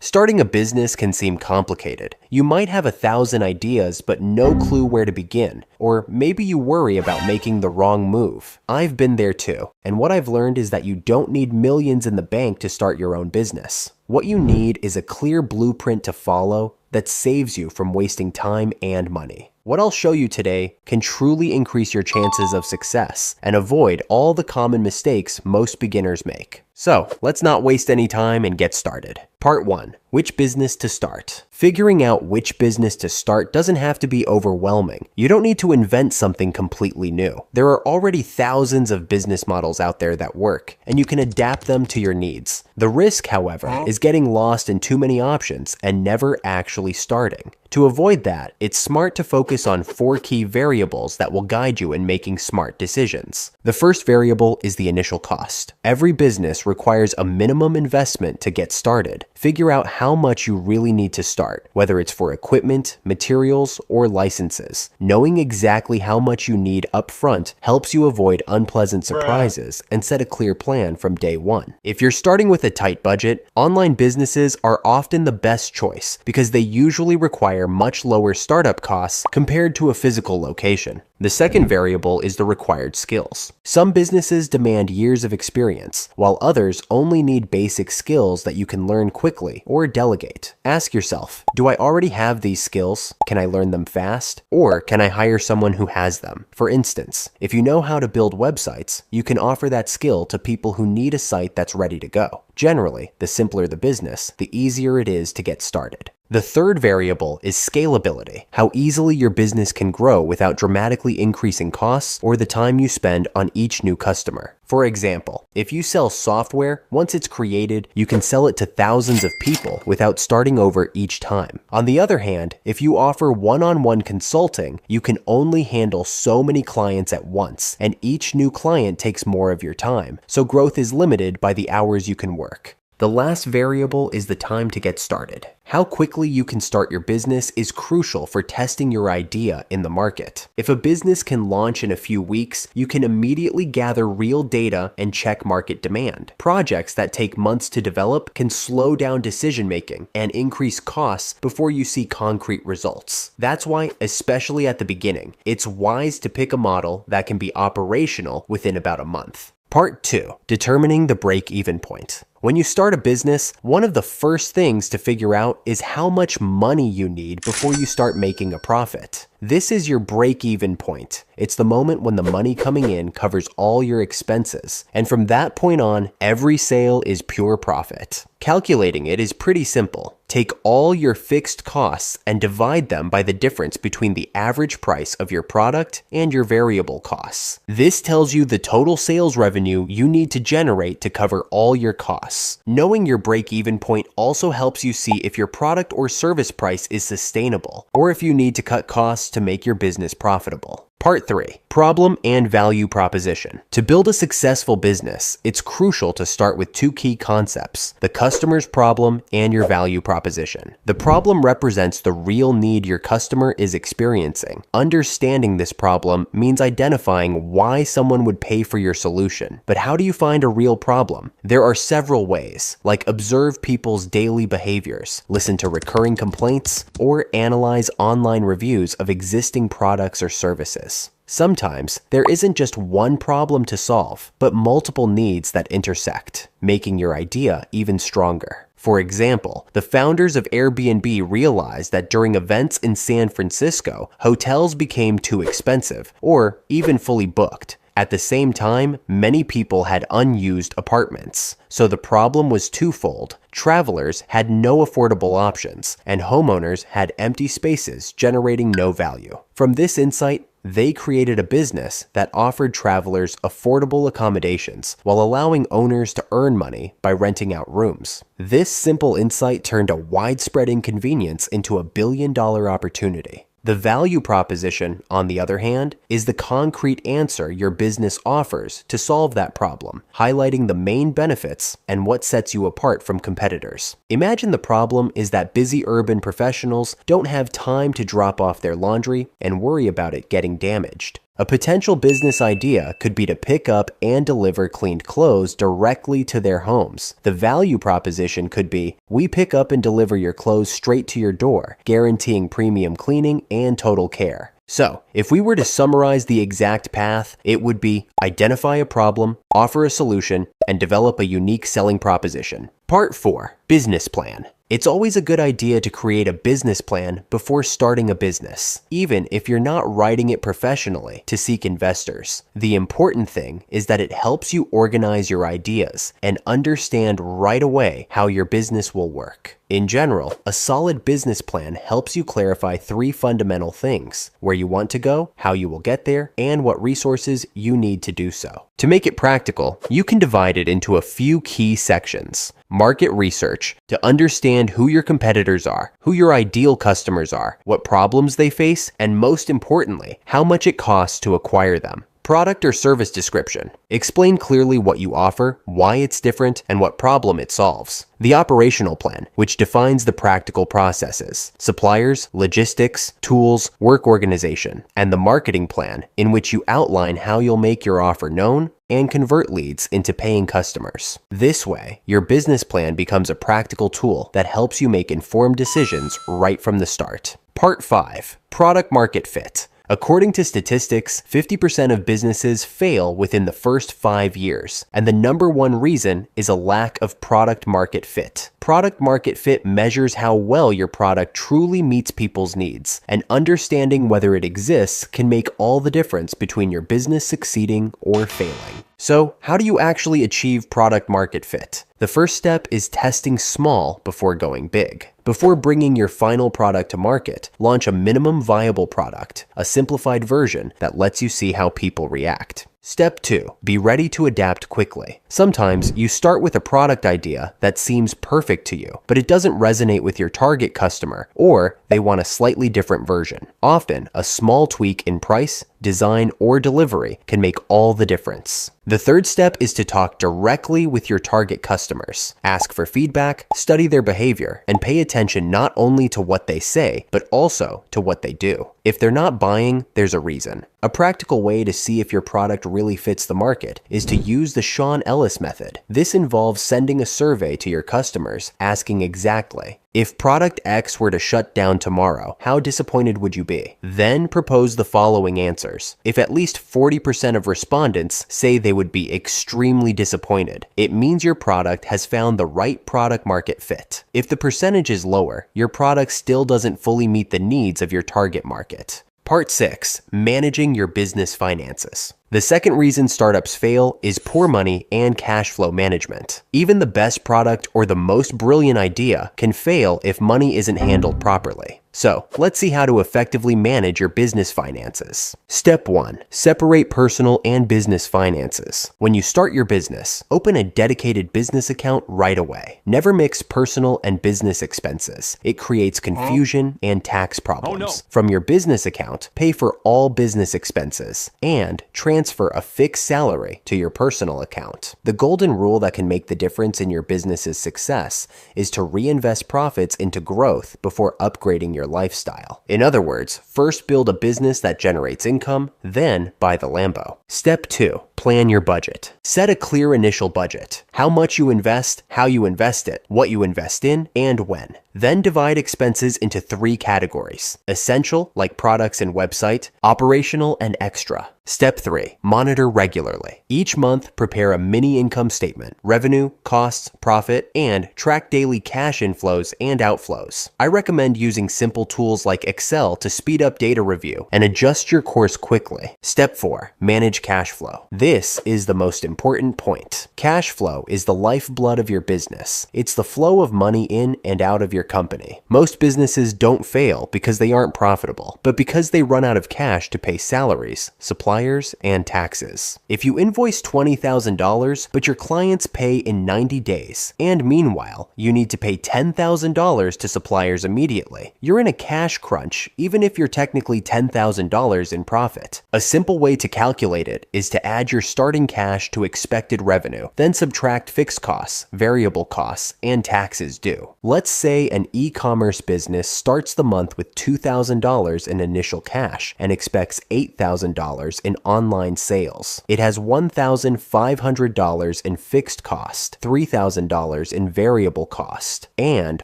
Starting a business can seem complicated. You might have 1,000 ideas but no clue where to begin, or maybe you worry about making the wrong move. I've been there too, and what I've learned is that you don't need millions in the bank to start your own business. What you need is a clear blueprint to follow that saves you from wasting time and money. What I'll show you today can truly increase your chances of success and avoid all the common mistakes most beginners make. So, let's not waste any time and get started. Part 1. Which business to start? Figuring out which business to start doesn't have to be overwhelming. You don't need to invent something completely new. There are already thousands of business models out there that work, and you can adapt them to your needs. The risk, however, is getting lost in too many options and never actually starting. To avoid that, it's smart to focus on 4 key variables that will guide you in making smart decisions. The first variable is the initial cost. Every business requires a minimum investment to get started. Figure out how much you really need to start, whether it's for equipment, materials, or licenses. Knowing exactly how much you need upfront helps you avoid unpleasant surprises and set a clear plan from day one. If you're starting with a tight budget, online businesses are often the best choice because they usually require much lower startup costs compared to a physical location. The second variable is the required skills. Some businesses demand years of experience, while others only need basic skills that you can learn quickly or delegate. Ask yourself, do I already have these skills? Can I learn them fast? Or can I hire someone who has them? For instance, if you know how to build websites, you can offer that skill to people who need a site that's ready to go. Generally, the simpler the business, the easier it is to get started. The third variable is scalability, how easily your business can grow without dramatically increasing costs or the time you spend on each new customer. For example, if you sell software, once it's created, you can sell it to thousands of people without starting over each time. On the other hand, if you offer one-on-one consulting, you can only handle so many clients at once, and each new client takes more of your time, so growth is limited by the hours you can work. The last variable is the time to get started. How quickly you can start your business is crucial for testing your idea in the market. If a business can launch in a few weeks, you can immediately gather real data and check market demand. Projects that take months to develop can slow down decision making and increase costs before you see concrete results. That's why, especially at the beginning, it's wise to pick a model that can be operational within about a month. Part 2. Determining the break-even point. When you start a business, one of the first things to figure out is how much money you need before you start making a profit. This is your break-even point. It's the moment when the money coming in covers all your expenses, and from that point on, every sale is pure profit. Calculating it is pretty simple. Take all your fixed costs and divide them by the difference between the average price of your product and your variable costs. This tells you the total sales revenue you need to generate to cover all your costs. Knowing your break-even point also helps you see if your product or service price is sustainable, or if you need to cut costs to make your business profitable. Part 3. Problem and value proposition. To build a successful business, it's crucial to start with 2 key concepts: the customer's problem and your value proposition. The problem represents the real need your customer is experiencing. Understanding this problem means identifying why someone would pay for your solution. But how do you find a real problem? There are several ways, like observe people's daily behaviors, listen to recurring complaints, or analyze online reviews of existing products or services. Sometimes, there isn't just one problem to solve, but multiple needs that intersect, making your idea even stronger. For example, the founders of Airbnb realized that during events in San Francisco, hotels became too expensive, or even fully booked. At the same time, many people had unused apartments, so the problem was twofold. Travelers had no affordable options, and homeowners had empty spaces generating no value. From this insight, they created a business that offered travelers affordable accommodations while allowing owners to earn money by renting out rooms. This simple insight turned a widespread inconvenience into a billion-dollar opportunity. The value proposition, on the other hand, is the concrete answer your business offers to solve that problem, highlighting the main benefits and what sets you apart from competitors. Imagine the problem is that busy urban professionals don't have time to drop off their laundry and worry about it getting damaged. A potential business idea could be to pick up and deliver cleaned clothes directly to their homes. The value proposition could be, we pick up and deliver your clothes straight to your door, guaranteeing premium cleaning and total care. So, if we were to summarize the exact path, it would be identify a problem, offer a solution, and develop a unique selling proposition. Part 4. Business plan. It's always a good idea to create a business plan before starting a business, even if you're not writing it professionally to seek investors. The important thing is that it helps you organize your ideas and understand right away how your business will work. In general, a solid business plan helps you clarify 3 fundamental things: where you want to go, how you will get there, and what resources you need to do so. To make it practical, you can divide it into a few key sections. Market research, to understand who your competitors are, who your ideal customers are, what problems they face, and most importantly, how much it costs to acquire them. Product or service description. Explain clearly what you offer, why it's different, and what problem it solves. The operational plan, which defines the practical processes, suppliers, logistics, tools, work organization, and the marketing plan, in which you outline how you'll make your offer known and convert leads into paying customers. This way, your business plan becomes a practical tool that helps you make informed decisions right from the start. Part 5. Product market fit. According to statistics, 50% of businesses fail within the first 5 years, and the number one reason is a lack of product market fit. Product market fit measures how well your product truly meets people's needs, and understanding whether it exists can make all the difference between your business succeeding or failing. So, how do you actually achieve product market fit? The first step is testing small before going big. Before bringing your final product to market, launch a minimum viable product, a simplified version that lets you see how people react. Step 2. Be ready to adapt quickly. Sometimes you start with a product idea that seems perfect to you, but it doesn't resonate with your target customer, or they want a slightly different version. Often, a small tweak in price, design, or delivery can make all the difference. The third step is to talk directly with your target customers. Ask for feedback, study their behavior, and pay attention not only to what they say, but also to what they do. If they're not buying, there's a reason. A practical way to see if your product really fits the market is to use the Sean Ellis method. This involves sending a survey to your customers asking exactly, if product X were to shut down tomorrow, how disappointed would you be? Then propose the following answers. If at least 40% of respondents say they would be extremely disappointed, it means your product has found the right product market fit. If the percentage is lower, your product still doesn't fully meet the needs of your target market. Part 6. Managing your business finances. The second reason startups fail is poor money and cash flow management. Even the best product or the most brilliant idea can fail if money isn't handled properly. So, let's see how to effectively manage your business finances. Step 1. Separate personal and business finances. When you start your business, open a dedicated business account right away. Never mix personal and business expenses. It creates confusion and tax problems. From your business account, pay for all business expenses and transfer a fixed salary to your personal account. The golden rule that can make the difference in your business's success is to reinvest profits into growth before upgrading your lifestyle. In other words, first build a business that generates income, then buy the Lambo. Step 2. Plan your budget. Set a clear initial budget. How much you invest, how you invest it, what you invest in, and when. Then divide expenses into 3 categories: essential, like products and website, operational, and extra. Step 3. Monitor regularly. Each month, prepare a mini income statement, revenue, costs, profit, and track daily cash inflows and outflows. I recommend using simple tools like Excel to speed up data review and adjust your course quickly. Step 4. Manage cash flow. This is the most important point. Cash flow is the lifeblood of your business. It's the flow of money in and out of your company. Most businesses don't fail because they aren't profitable, but because they run out of cash to pay salaries, suppliers, and taxes. If you invoice $20,000, but your clients pay in 90 days, and meanwhile, you need to pay $10,000 to suppliers immediately, you're in a cash crunch even if you're technically $10,000 in profit. A simple way to calculate it is to add your starting cash to expected revenue, then subtract fixed costs, variable costs, and taxes due. Let's say an e-commerce business starts the month with $2,000 in initial cash and expects $8,000 in online sales. It has $1,500 in fixed cost, $3,000 in variable cost, and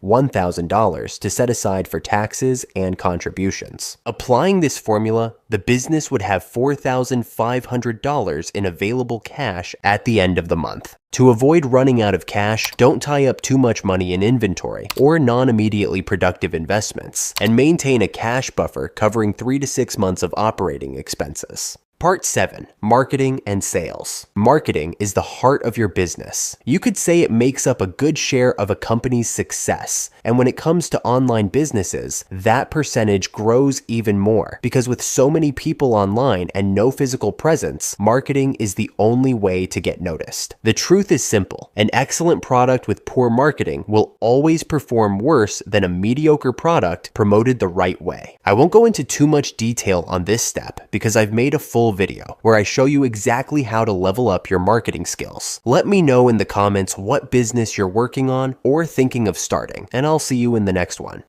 $1,000 to set aside for taxes and contributions. Applying this formula, the business would have $4,500 in available cash at the end of the month. To avoid running out of cash, don't tie up too much money in inventory or non-immediately productive investments, and maintain a cash buffer covering 3 to 6 months of operating expenses. Part 7. Marketing and sales. Marketing is the heart of your business. You could say it makes up a good share of a company's success, and when it comes to online businesses, that percentage grows even more because with so many people online and no physical presence, marketing is the only way to get noticed. The truth is simple. An excellent product with poor marketing will always perform worse than a mediocre product promoted the right way. I won't go into too much detail on this step because I've made a full video where I show you exactly how to level up your marketing skills. Let me know in the comments what business you're working on or thinking of starting, and I'll see you in the next one.